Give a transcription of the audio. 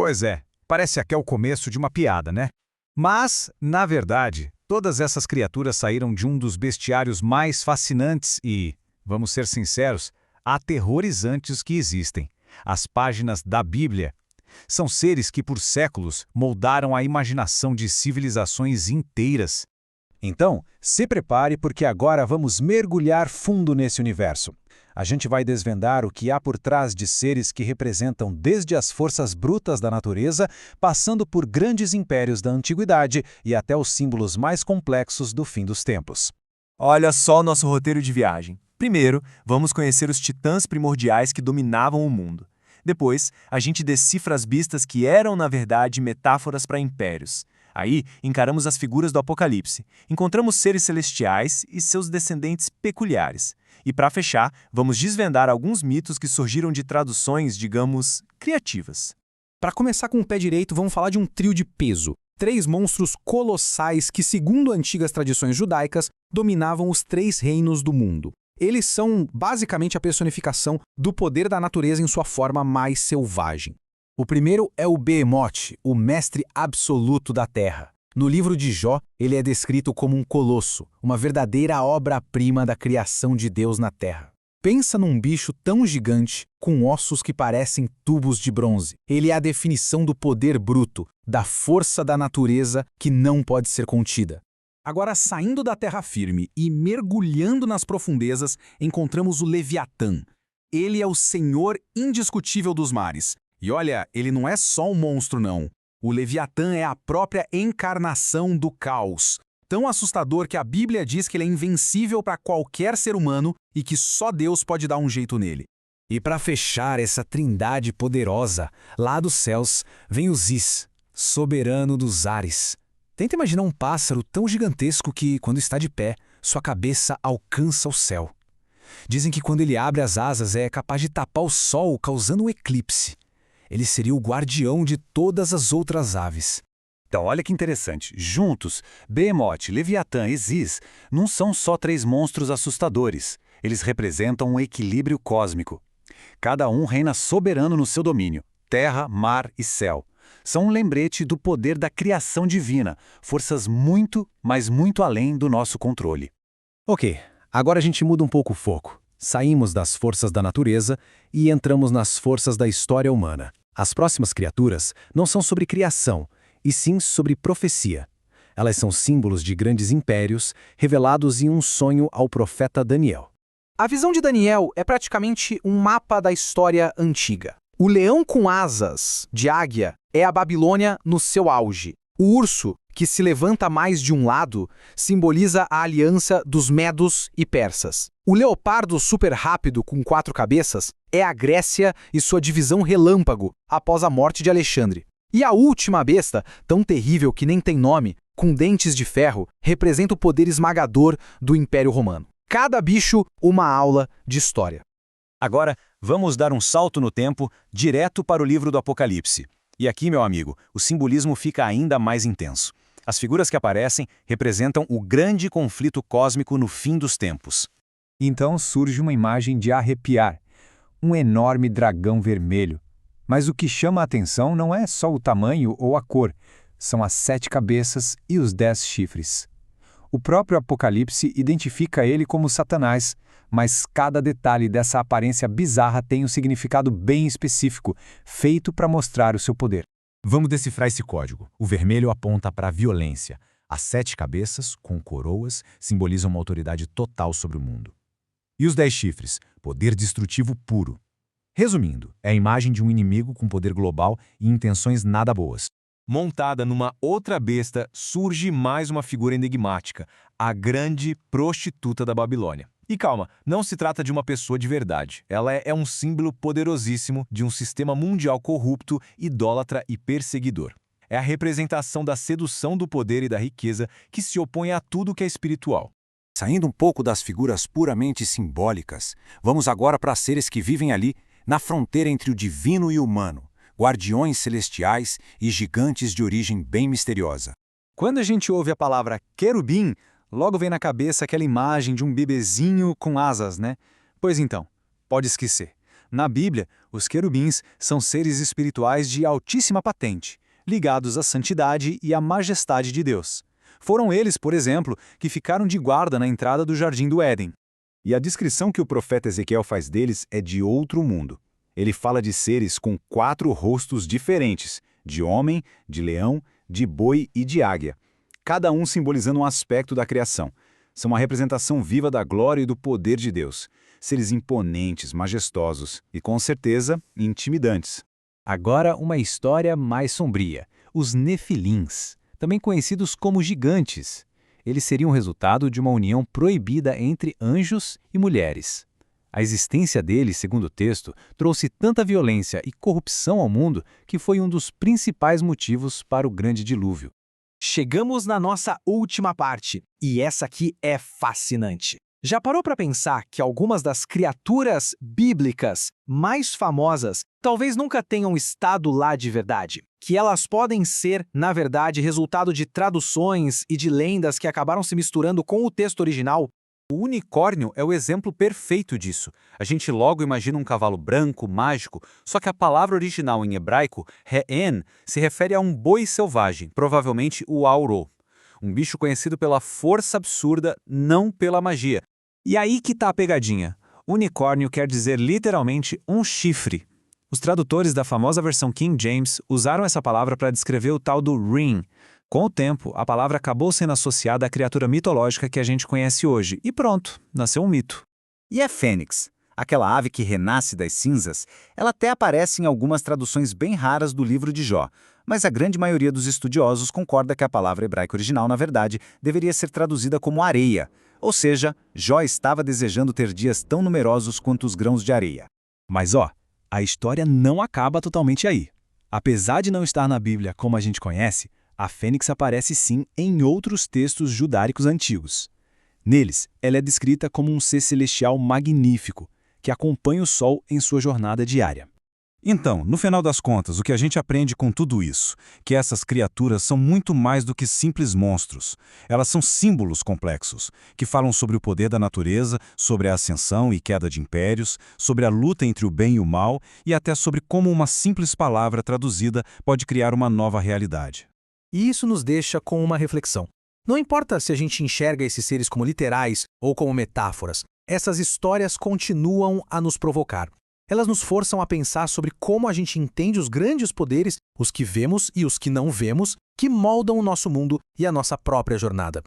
Pois é, parece até o começo de uma piada, né? Mas, na verdade, todas essas criaturas saíram de um dos bestiários mais fascinantes e, vamos ser sinceros, aterrorizantes que existem: as páginas da Bíblia. São seres que por séculos moldaram a imaginação de civilizações inteiras. Então, se prepare porque agora vamos mergulhar fundo nesse universo. A gente vai desvendar o que há por trás de seres que representam desde as forças brutas da natureza, passando por grandes impérios da antiguidade e até os símbolos mais complexos do fim dos tempos. Olha só o nosso roteiro de viagem. Primeiro, vamos conhecer os titãs primordiais que dominavam o mundo. Depois, a gente decifra as bistas que eram, na verdade, metáforas para impérios. Aí, encaramos as figuras do Apocalipse, encontramos seres celestiais e seus descendentes peculiares. E para fechar, vamos desvendar alguns mitos que surgiram de traduções, digamos, criativas. Para começar com o pé direito, vamos falar de um trio de peso. 3 monstros colossais que, segundo antigas tradições judaicas, dominavam os 3 reinos do mundo. Eles são basicamente a personificação do poder da natureza em sua forma mais selvagem. O primeiro é o Behemoth, o mestre absoluto da terra. No livro de Jó, ele é descrito como um colosso, uma verdadeira obra-prima da criação de Deus na terra. Pensa num bicho tão gigante, com ossos que parecem tubos de bronze. Ele é a definição do poder bruto, da força da natureza que não pode ser contida. Agora, saindo da terra firme e mergulhando nas profundezas, encontramos o Leviatã. Ele é o senhor indiscutível dos mares. E olha, ele não é só um monstro, não. O Leviatã é a própria encarnação do caos. Tão assustador que a Bíblia diz que ele é invencível para qualquer ser humano e que só Deus pode dar um jeito nele. E para fechar essa trindade poderosa, lá dos céus vem o Zis, soberano dos ares. Tenta imaginar um pássaro tão gigantesco que, quando está de pé, sua cabeça alcança o céu. Dizem que quando ele abre as asas é capaz de tapar o sol, causando um eclipse. Ele seria o guardião de todas as outras aves. Então, olha que interessante. Juntos, Behemoth, Leviatã e Zis não são só 3 monstros assustadores. Eles representam um equilíbrio cósmico. Cada um reina soberano no seu domínio: terra, mar e céu. São um lembrete do poder da criação divina, forças muito, mas muito além do nosso controle. Ok, agora a gente muda um pouco o foco. Saímos das forças da natureza e entramos nas forças da história humana. As próximas criaturas não são sobre criação, e sim sobre profecia. Elas são símbolos de grandes impérios, revelados em um sonho ao profeta Daniel. A visão de Daniel é praticamente um mapa da história antiga. O leão com asas de águia é a Babilônia no seu auge. O urso, que se levanta mais de um lado, simboliza a aliança dos medos e persas. O leopardo super rápido com 4 cabeças é a Grécia e sua divisão relâmpago após a morte de Alexandre. E a última besta, tão terrível que nem tem nome, com dentes de ferro, representa o poder esmagador do Império Romano. Cada bicho, uma aula de história. Agora, vamos dar um salto no tempo, direto para o livro do Apocalipse. E aqui, meu amigo, o simbolismo fica ainda mais intenso. As figuras que aparecem representam o grande conflito cósmico no fim dos tempos. Então surge uma imagem de arrepiar, um enorme dragão vermelho. Mas o que chama a atenção não é só o tamanho ou a cor, são as 7 cabeças e os 10 chifres. O próprio Apocalipse identifica ele como Satanás, mas cada detalhe dessa aparência bizarra tem um significado bem específico, feito para mostrar o seu poder. Vamos decifrar esse código. O vermelho aponta para a violência. As 7 cabeças, com coroas, simbolizam uma autoridade total sobre o mundo. E os 10 chifres, poder destrutivo puro. Resumindo, é a imagem de um inimigo com poder global e intenções nada boas. Montada numa outra besta, surge mais uma figura enigmática, a grande prostituta da Babilônia. E calma, não se trata de uma pessoa de verdade. Ela é um símbolo poderosíssimo de um sistema mundial corrupto, idólatra e perseguidor. É a representação da sedução do poder e da riqueza que se opõe a tudo que é espiritual. Saindo um pouco das figuras puramente simbólicas, vamos agora para seres que vivem ali, na fronteira entre o divino e o humano, guardiões celestiais e gigantes de origem bem misteriosa. Quando a gente ouve a palavra querubim, logo vem na cabeça aquela imagem de um bebezinho com asas, né? Pois então, pode esquecer. Na Bíblia, os querubins são seres espirituais de altíssima patente, ligados à santidade e à majestade de Deus. Foram eles, por exemplo, que ficaram de guarda na entrada do Jardim do Éden. E a descrição que o profeta Ezequiel faz deles é de outro mundo. Ele fala de seres com 4 rostos diferentes, de homem, de leão, de boi e de águia, cada um simbolizando um aspecto da criação. São uma representação viva da glória e do poder de Deus. Seres imponentes, majestosos e, com certeza, intimidantes. Agora, uma história mais sombria. Os Nefilins, também conhecidos como gigantes. Eles seriam resultado de uma união proibida entre anjos e mulheres. A existência deles, segundo o texto, trouxe tanta violência e corrupção ao mundo que foi um dos principais motivos para o grande dilúvio. Chegamos na nossa última parte, e essa aqui é fascinante. Já parou para pensar que algumas das criaturas bíblicas mais famosas talvez nunca tenham estado lá de verdade? Que elas podem ser, na verdade, resultado de traduções e de lendas que acabaram se misturando com o texto original? O unicórnio é o exemplo perfeito disso. A gente logo imagina um cavalo branco, mágico, só que a palavra original em hebraico, re'en, se refere a um boi selvagem, provavelmente o auro. Um bicho conhecido pela força absurda, não pela magia. E aí que tá a pegadinha. Unicórnio quer dizer literalmente um chifre. Os tradutores da famosa versão King James usaram essa palavra para descrever o tal do ring. Com o tempo, a palavra acabou sendo associada à criatura mitológica que a gente conhece hoje, e pronto, nasceu um mito. E a fênix, aquela ave que renasce das cinzas, ela até aparece em algumas traduções bem raras do livro de Jó, mas a grande maioria dos estudiosos concorda que a palavra hebraica original, na verdade, deveria ser traduzida como areia, ou seja, Jó estava desejando ter dias tão numerosos quanto os grãos de areia. Mas a história não acaba totalmente aí. Apesar de não estar na Bíblia como a gente conhece, a fênix aparece sim em outros textos judáricos antigos. Neles, ela é descrita como um ser celestial magnífico, que acompanha o Sol em sua jornada diária. Então, no final das contas, o que a gente aprende com tudo isso? Que essas criaturas são muito mais do que simples monstros. Elas são símbolos complexos, que falam sobre o poder da natureza, sobre a ascensão e queda de impérios, sobre a luta entre o bem e o mal e até sobre como uma simples palavra traduzida pode criar uma nova realidade. E isso nos deixa com uma reflexão. Não importa se a gente enxerga esses seres como literais ou como metáforas, essas histórias continuam a nos provocar. Elas nos forçam a pensar sobre como a gente entende os grandes poderes, os que vemos e os que não vemos, que moldam o nosso mundo e a nossa própria jornada.